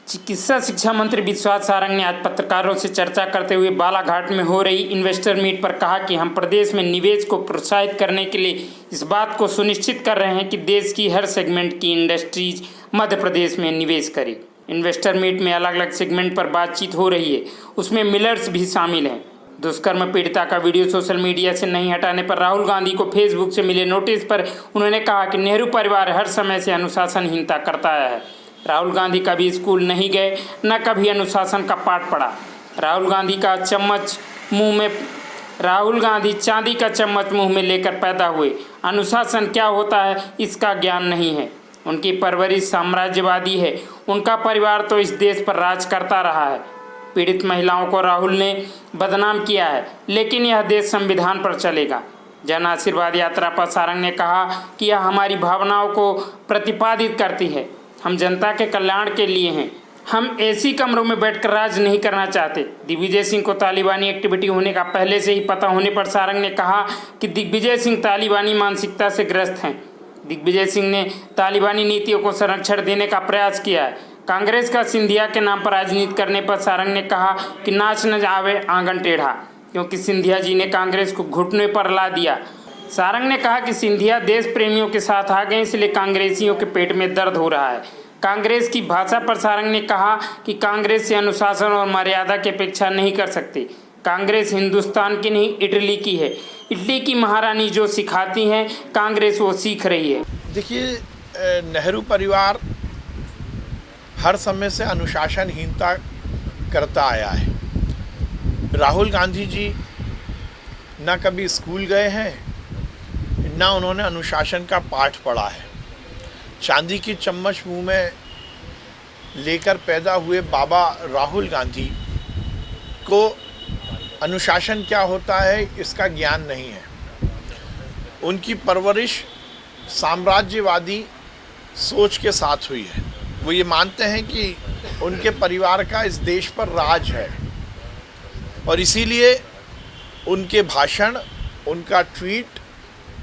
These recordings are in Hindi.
चिकित्सा शिक्षा मंत्री विश्वास सारंग ने आज पत्रकारों से चर्चा करते हुए बालाघाट में हो रही इन्वेस्टर मीट पर कहा कि हम प्रदेश में निवेश को प्रोत्साहित करने के लिए इस बात को सुनिश्चित कर रहे हैं कि देश की हर सेगमेंट की इंडस्ट्रीज मध्य प्रदेश में निवेश करे। इन्वेस्टर मीट में अलग अलग सेगमेंट पर बातचीत हो रही है, उसमें मिलर्स भी शामिल हैं। दुष्कर्म पीड़िता का वीडियो सोशल मीडिया से नहीं हटाने पर राहुल गांधी को फेसबुक से मिले नोटिस पर उन्होंने कहा कि नेहरू परिवार हर समय से अनुशासनहीनता करता आया है। राहुल गांधी कभी स्कूल नहीं गए, न कभी अनुशासन का पाठ पढ़ा। राहुल गांधी चांदी का चम्मच मुंह में लेकर पैदा हुए। अनुशासन क्या होता है इसका ज्ञान नहीं है। उनकी परवरिश साम्राज्यवादी है। उनका परिवार तो इस देश पर राज करता रहा है। पीड़ित महिलाओं को राहुल ने बदनाम किया है, लेकिन यह देश संविधान पर चलेगा। जन आशीर्वाद यात्रा पर सारंग ने कहा कि यह हमारी भावनाओं को प्रतिपादित करती है। हम जनता के कल्याण के लिए हैं। हम एसी कमरों में बैठकर राज नहीं करना चाहते। दिग्विजय सिंह को तालिबानी एक्टिविटी होने का पहले से ही पता होने पर सारंग ने कहा कि दिग्विजय सिंह तालिबानी मानसिकता से ग्रस्त हैं। दिग्विजय सिंह ने तालिबानी नीतियों को संरक्षण देने का प्रयास किया है। कांग्रेस का सिंधिया के नाम पर राजनीति करने पर सारंग ने कहा कि नाच न जावे आंगन टेढ़ा, क्योंकि सिंधिया जी ने कांग्रेस को घुटने पर ला दिया। सारंग ने कहा कि सिंधिया देश प्रेमियों के साथ आ गए, इसलिए कांग्रेसियों के पेट में दर्द हो रहा है। कांग्रेस की भाषा पर सारंग ने कहा कि कांग्रेस से अनुशासन और मर्यादा की अपेक्षा नहीं कर सकती। कांग्रेस हिंदुस्तान की नहीं, इटली की है। इटली की महारानी जो सिखाती हैं, कांग्रेस वो सीख रही है। देखिए, नेहरू परिवार हर समय से अनुशासनहीनता करता आया है। राहुल गांधी जी ना कभी स्कूल गए हैं, ना उन्होंने अनुशासन का पाठ पढ़ा है। चांदी की चम्मच मुंह में लेकर पैदा हुए बाबा राहुल गांधी को अनुशासन क्या होता है इसका ज्ञान नहीं है। उनकी परवरिश साम्राज्यवादी सोच के साथ हुई है। वो ये मानते हैं कि उनके परिवार का इस देश पर राज है, और इसीलिए उनके भाषण, उनका ट्वीट,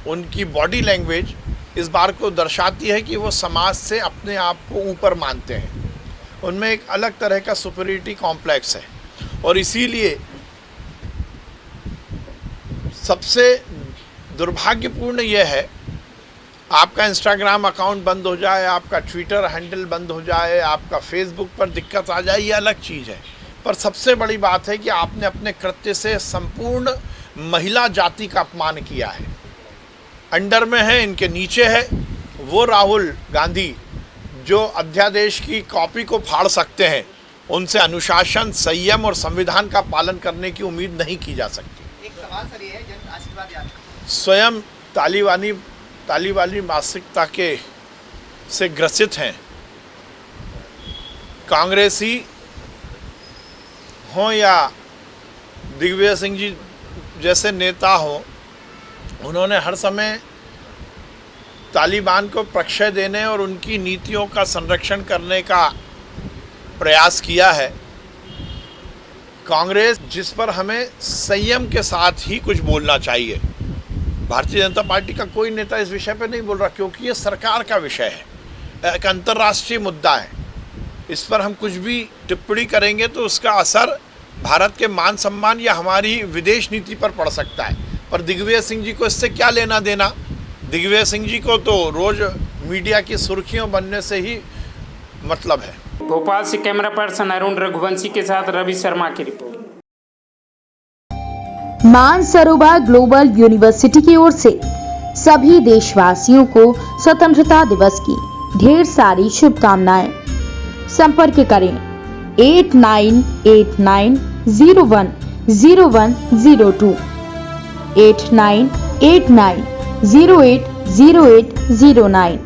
उनकी बॉडी लैंग्वेज इस बार को दर्शाती है कि वो समाज से अपने आप को ऊपर मानते हैं। उनमें एक अलग तरह का सुपीरियरिटी कॉम्प्लेक्स है, और इसीलिए सबसे दुर्भाग्यपूर्ण यह है, आपका इंस्टाग्राम अकाउंट बंद हो जाए, आपका ट्विटर हैंडल बंद हो जाए, आपका फेसबुक पर दिक्कत आ जाए, ये अलग चीज़ है। पर सबसे बड़ी बात है कि आपने अपने कृत्य से संपूर्ण महिला जाति का अपमान किया है। अंडर में है, इनके नीचे है वो राहुल गांधी जो अध्यादेश की कॉपी को फाड़ सकते हैं। उनसे अनुशासन, संयम और संविधान का पालन करने की उम्मीद नहीं की जा सकती। एक सवाल सर ये है, जन आशीर्वाद यात्रा स्वयं तालिबानी मानसिकता के से ग्रसित हैं। कांग्रेसी हों या दिग्विजय सिंह जी जैसे नेता हों, उन्होंने हर समय तालिबान को प्रश्रय देने और उनकी नीतियों का संरक्षण करने का प्रयास किया है। कांग्रेस, जिस पर हमें संयम के साथ ही कुछ बोलना चाहिए। भारतीय जनता पार्टी का कोई नेता इस विषय पर नहीं बोल रहा, क्योंकि ये सरकार का विषय है, एक अंतर्राष्ट्रीय मुद्दा है। इस पर हम कुछ भी टिप्पणी करेंगे तो उसका असर भारत के मान सम्मान या हमारी विदेश नीति पर पड़ सकता है। पर दिग्विजय सिंह जी को इससे क्या लेना देना? दिग्विजय सिंह जी को तो रोज मीडिया की सुर्खियों बनने से ही मतलब है। भोपाल से कैमरा पर्सन अरुण रघुवंशी के साथ रवि शर्मा की रिपोर्ट। मानसरोवर ग्लोबल यूनिवर्सिटी की ओर से सभी देशवासियों को स्वतंत्रता दिवस की ढेर सारी शुभकामनाएं। संपर्क करें 8989010102, 8989080809।